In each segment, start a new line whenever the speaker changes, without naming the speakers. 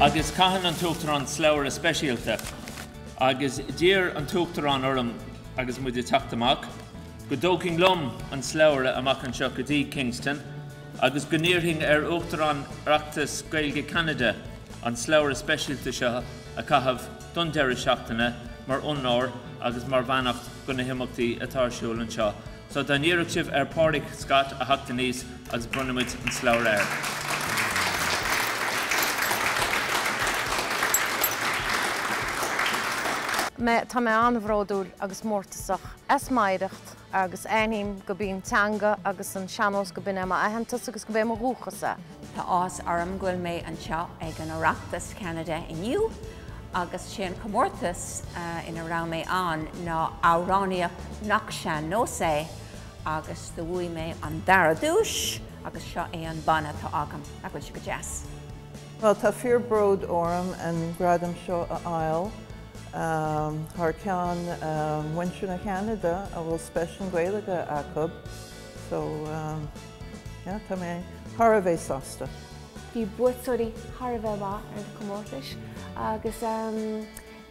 agus caitheann an tuachtarán sleabhar speisialta, agus dír an tuachtarán orm agus muid teachtamach, go dócing lom an sleabhar amach an seo go dtí Kingston, agus go níorthing uachtarán Oireachtas Gaeilge Canada an sleabhar speisialta seo a caitheamh don deireadh seachtaine mar ionnáir agus mar bheannacht go na himeachtaí atá an seo. So da níoradh sibh páirt scat a theachta níos agus bronnimid an sleabhar air.
Tá mé anmhródúil agus mórtasach mbeidh agus aimhím go bíonn teanga agus an seanós go bin ama aitheantas agus go bhéh mo dhúchasa.
Tá ás arm ghfuil mé an seo ag an Oireachtas Canada inniu, agus sin Comórtais ina rá mé an ná áráníoch nach sean nó sé, agus do bhuaigh mé an dara dúis, agus seo é an banna tá agam a bhfuil si go deas.
Well, tá fear bród orm an gradam seo a aisle. Clárúchán Ginearálta Canada a bhfuil speisial gaeilge acab, so tá mé thar a bheith sásta.
Bhí buatóirí thar a bheith bha ar Comórtais, agus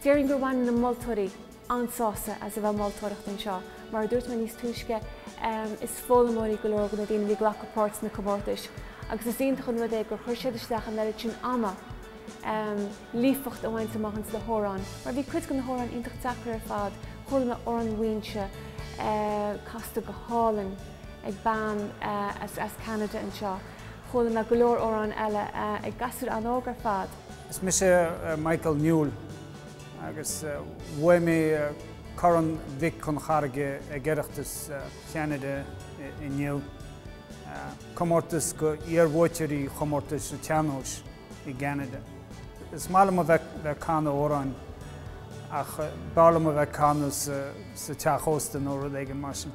déireann gur bhain na moltóirí ansása as a bheith moltóireacht an seo, mar dúirt me níos túisce is fólamóirí go leor go na dtíanamh ghlacadh páirt na Comórtais, agus is ionta chun rud é gur chuir siad isteach an leir sin ama lífacht a bhaint amachchans le hórán. Mar bhí cuid go na hórán iontacht teachar ar fad, chula me oran mhaoinse casta go hálann ag ban as Canada an seo. Chula me go leor órán eile ag gasúr an ógar fad.
Is m.sh Michael Níl agus bhuaigh mé corann bhic chun charge ag Oireachtas Canada inniu. Comórtais go iarmhóitéirí Comórtais na teanóis i Canada. Is málam a bheith cána óráin ach bálam a bheith cána sa teachósta nó rud éige mar sin.